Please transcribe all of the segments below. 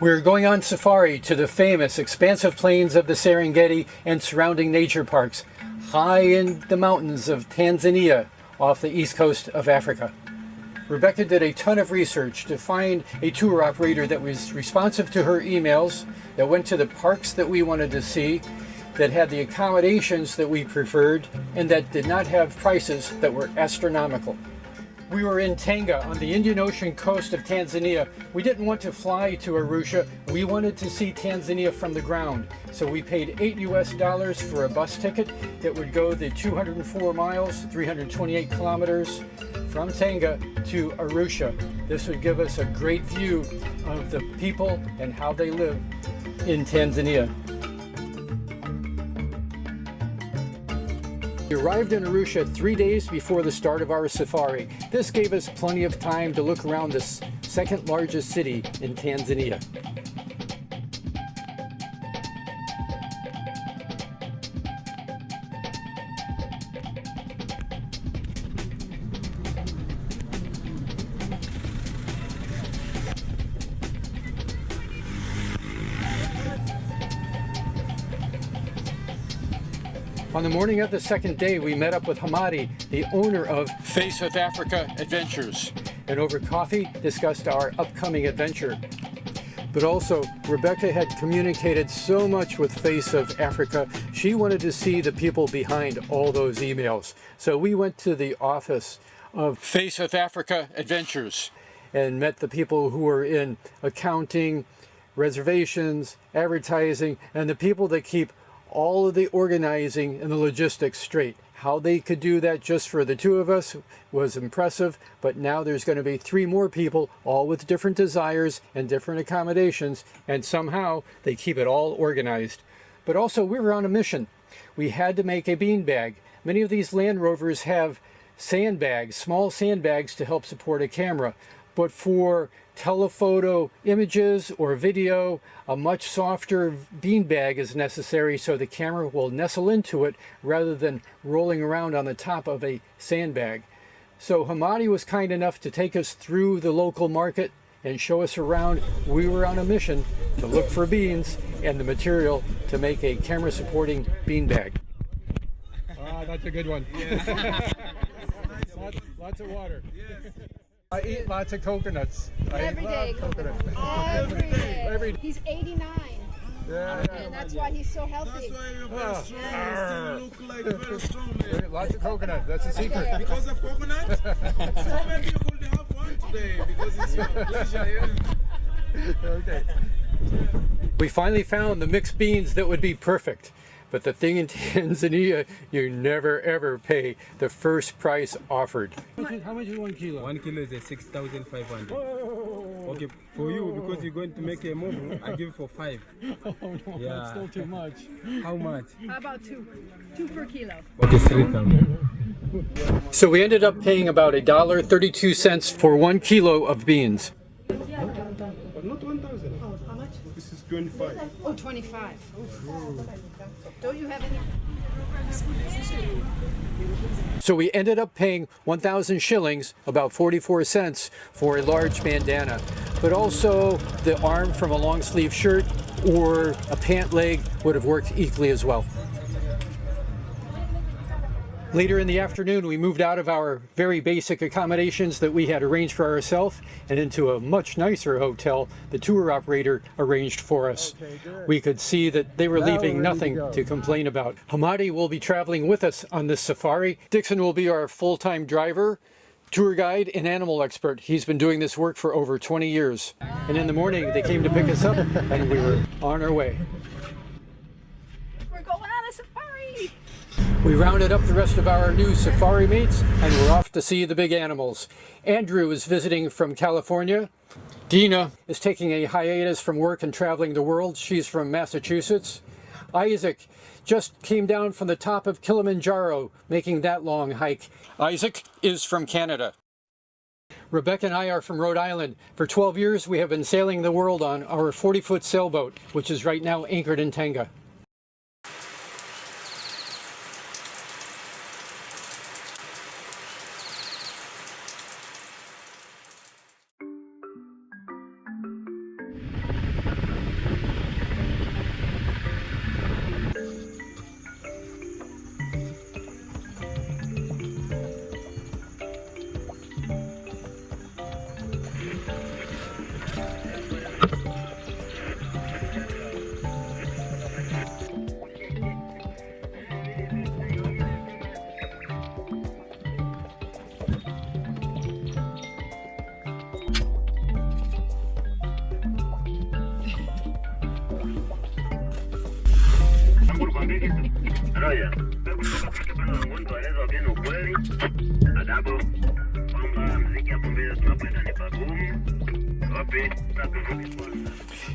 We're going on safari to the famous expansive plains of the Serengeti and surrounding nature parks, high in the mountains of Tanzania off the east coast of Africa. Rebecca did a ton of research to find a tour operator that was responsive to her emails, that went to the parks that we wanted to see, that had the accommodations that we preferred, and that did not have prices that were astronomical. We were in Tanga on the Indian Ocean coast of Tanzania. We didn't want to fly to Arusha. We wanted to see Tanzania from the ground. So we paid $8 for a bus ticket that would go the 204 miles, 328 kilometers from Tanga to Arusha. This would give us a great view of the people and how they live in Tanzania. We arrived in Arusha 3 days before the start of our safari. This gave us plenty of time to look around this second largest city in Tanzania. On the morning of the second day, we met up with Hamadi, the owner of Face of Africa Adventures, and over coffee discussed our upcoming adventure. But also, Rebecca had communicated so much with Face of Africa, she wanted to see the people behind all those emails. So we went to the office of Face of Africa Adventures and met the people who were in accounting, reservations, advertising, and the people that keep all of the organizing and the logistics straight. How they could do that just for the two of us was impressive, but now there's going to be 3 more people, all with different desires and different accommodations, and somehow they keep it all organized. But also, we were on a mission. We had to make a beanbag. Many of these Land Rovers have sandbags, small sandbags to help support a camera, but for telephoto images or video, a much softer beanbag is necessary so the camera will nestle into it rather than rolling around on the top of a sandbag. So Hamadi was kind enough to take us through the local market and show us around. We were on a mission to look for beans and the material to make a camera supporting beanbag. Ah, that's a good one. Yes. lots of water. Yes. I eat lots of coconuts. Every day, coconut. Every day. He's 89. Yeah. And that's why he's so healthy. That's why you're very strong. You still look like very strong, man. Lots of coconut. That's a secret. Because of coconut? So maybe you could have one today because it's your pleasure. Okay. We finally found the mixed beans that would be perfect. But the thing in Tanzania, you never ever pay the first price offered. How much is 1 kilo? 1 kilo is 6,500. Whoa. Okay, for you, because you're going to make a move, I give for 5. Oh no, Yeah. that's still too much. How much? How about 2? 2 per kilo. Okay, 3,000. So we ended up paying about $1.32 for 1 kilo of beans. But not 1,000. Oh, how much? This is 25. Oh, 25. Don't you have any? So we ended up paying 1,000 shillings, about 44 cents, for a large bandana. But also the arm from a long sleeve shirt or a pant leg would have worked equally as well. Later in the afternoon, we moved out of our very basic accommodations that we had arranged for ourselves and into a much nicer hotel the tour operator arranged for us. We could see that they were leaving nothing to complain about. Hamadi will be traveling with us on this safari. Dixon will be our full-time driver, tour guide, and animal expert. He's been doing this work for over 20 years. And in the morning, they came to pick us up and we were on our way. We're going on a safari. We rounded up the rest of our new safari mates and we're off to see the big animals. Andrew is visiting from California. Dina is taking a hiatus from work and traveling the world. She's from Massachusetts. Isaac just came down from the top of Kilimanjaro, making that long hike. Isaac is from Canada. Rebecca and I are from Rhode Island. For 12 years we have been sailing the world on our 40-foot sailboat, which is right now anchored in Tanga.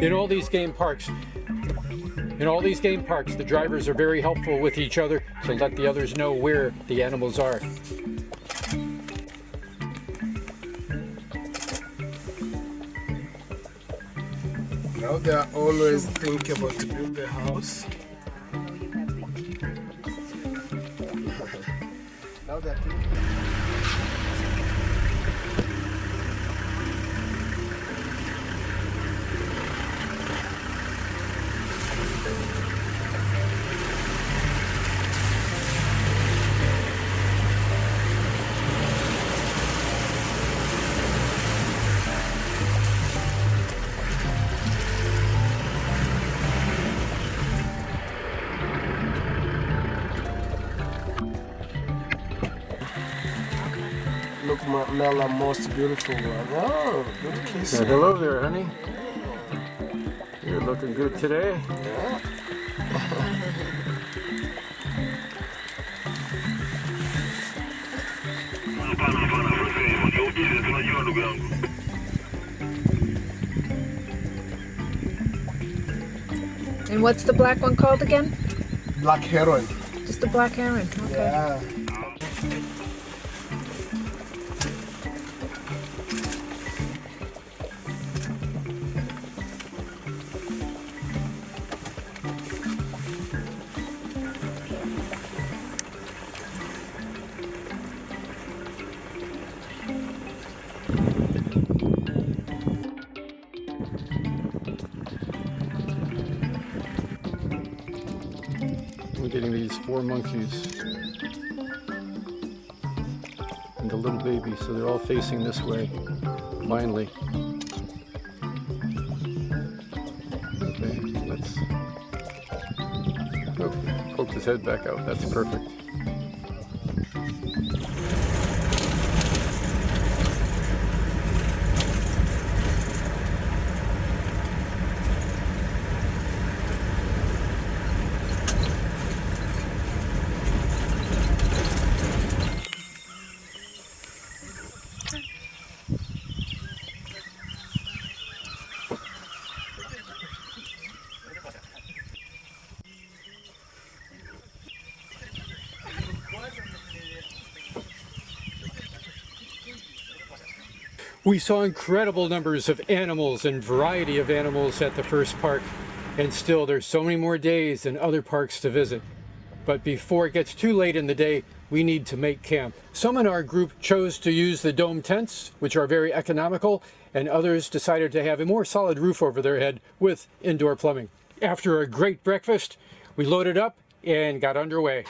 In all these game parks, the drivers are very helpful with each other to let the others know where the animals are. Now they are always thinking about to build their house. Now they're thinking. Look, Mela, most beautiful one. Oh, good kiss. Hello there, honey. You're looking good today. Yeah. And what's the black one called again? Black heron. Just a black heron. Okay. Yeah. We're getting these 4 monkeys and the little baby, so they're all facing this way, finally. Okay, let's poke his head back out. That's perfect. We saw incredible numbers of animals and variety of animals at the first park, and still there's so many more days and other parks to visit. But before it gets too late in the day, we need to make camp. Some in our group chose to use the dome tents, which are very economical, and others decided to have a more solid roof over their head with indoor plumbing. After a great breakfast, we loaded up and got underway.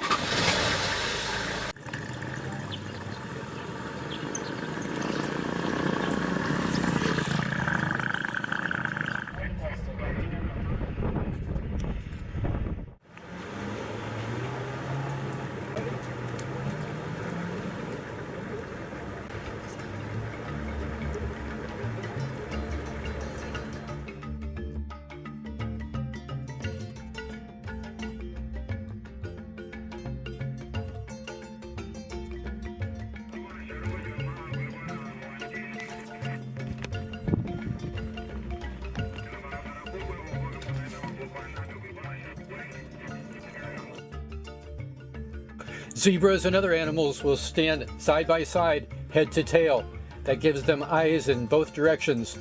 Zebras and other animals will stand side by side, head to tail. That gives them eyes in both directions.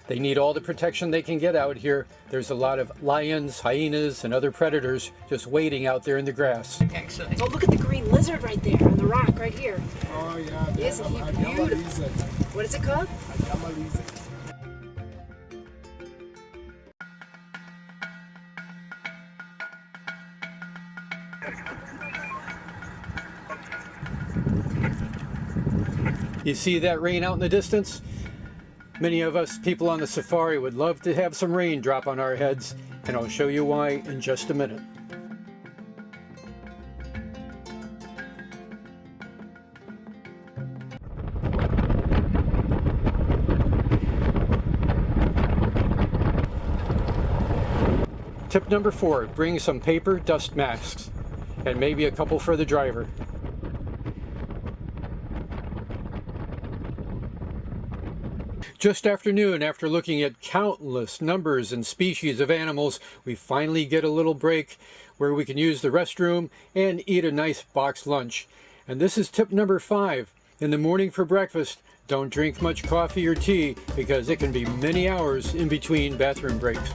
They need all the protection they can get out here. There's a lot of lions, hyenas, and other predators just waiting out there in the grass. Oh, look at the green lizard right there on the rock right here. Oh, yeah. Isn't he beautiful? What is it called? You see that rain out in the distance? Many of us people on the safari would love to have some rain drop on our heads, and I'll show you why in just a minute. Tip number 4, bring some paper dust masks and maybe a couple for the driver. Just after noon, after looking at countless numbers and species of animals, we finally get a little break where we can use the restroom and eat a nice box lunch. And this is tip number 5. In the morning for breakfast, don't drink much coffee or tea because it can be many hours in between bathroom breaks.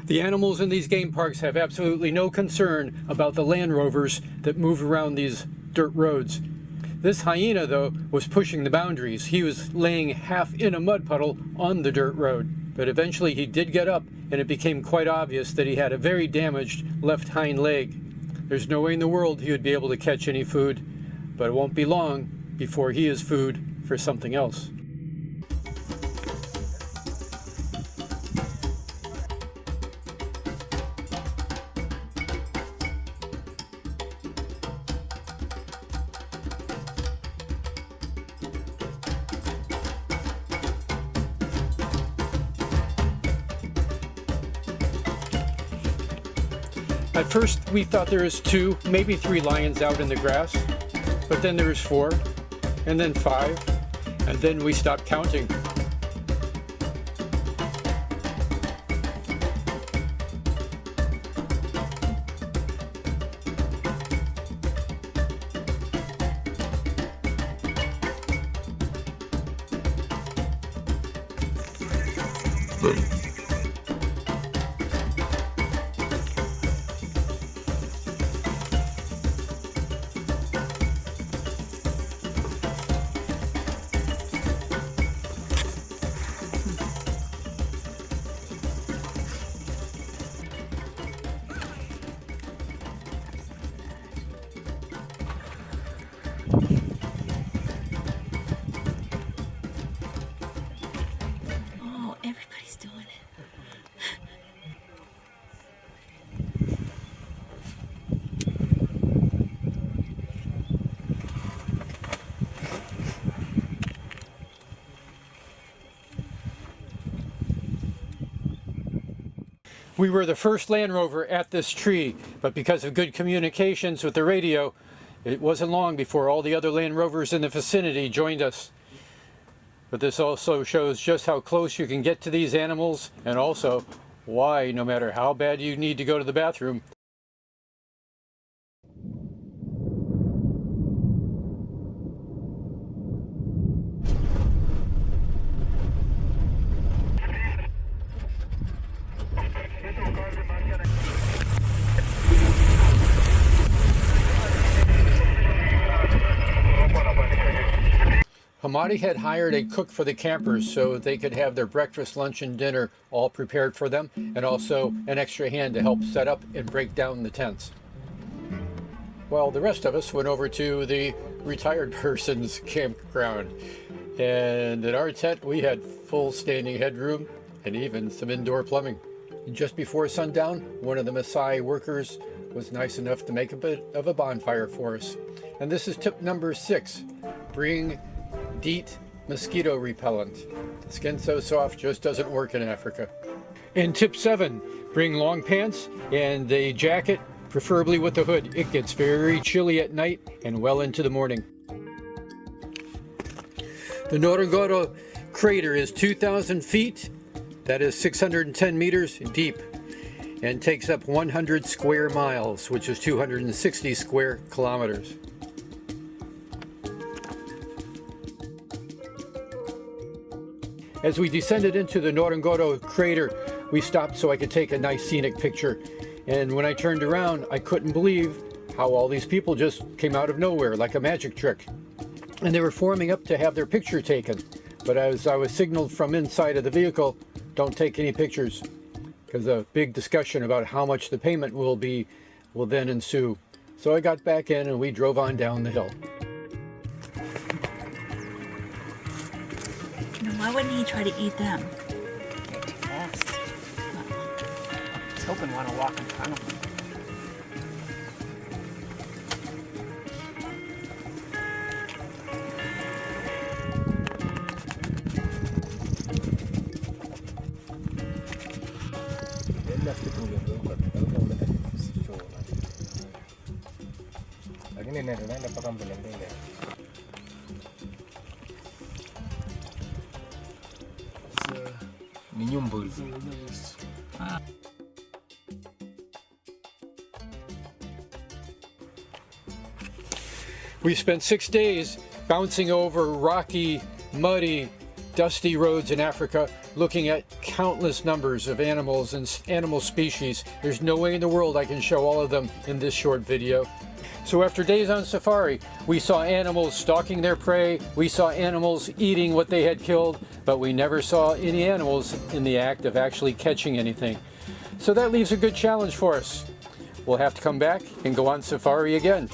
The animals in these game parks have absolutely no concern about the Land Rovers that move around these dirt roads. This hyena, though, was pushing the boundaries. He was laying half in a mud puddle on the dirt road. But eventually he did get up, and it became quite obvious that he had a very damaged left hind leg. There's no way in the world he would be able to catch any food, but it won't be long before he is food for something else. At first we thought there was 2, maybe 3 lions out in the grass, but then there was 4, and then 5, and then we stopped counting. Oh, everybody's doing it. We were the first Land Rover at this tree, but because of good communications with the radio, it wasn't long before all the other Land Rovers in the vicinity joined us. But this also shows just how close you can get to these animals, and also why, no matter how bad you need to go to the bathroom, Hamadi had hired a cook for the campers so they could have their breakfast, lunch, and dinner all prepared for them, and also an extra hand to help set up and break down the tents. Well, the rest of us went over to the retired person's campground, and in our tent we had full standing headroom and even some indoor plumbing. And just before sundown, one of the Maasai workers was nice enough to make a bit of a bonfire for us. And this is tip number 6. bring DEET mosquito repellent. Skin so soft just doesn't work in Africa. And tip 7, bring long pants and a jacket, preferably with a hood. It gets very chilly at night and well into the morning. The Ngorongoro Crater is 2,000 feet, that is 610 meters deep, and takes up 100 square miles, which is 260 square kilometers. As we descended into the Ngorongoro Crater, we stopped so I could take a nice scenic picture. And when I turned around, I couldn't believe how all these people just came out of nowhere like a magic trick. And they were forming up to have their picture taken. But as I was signaled from inside of the vehicle, don't take any pictures, because a big discussion about how much the payment will then ensue. So I got back in and we drove on down the hill. Why wouldn't he try to eat them? Too fast. I was hoping want to walk in front of him. Ni nyumbu. We spent 6 days bouncing over rocky, muddy, dusty roads in Africa, looking at countless numbers of animals and animal species. There's no way in the world I can show all of them in this short video. So after days on safari, we saw animals stalking their prey, we saw animals eating what they had killed, but we never saw any animals in the act of actually catching anything. So that leaves a good challenge for us. We'll have to come back and go on safari again.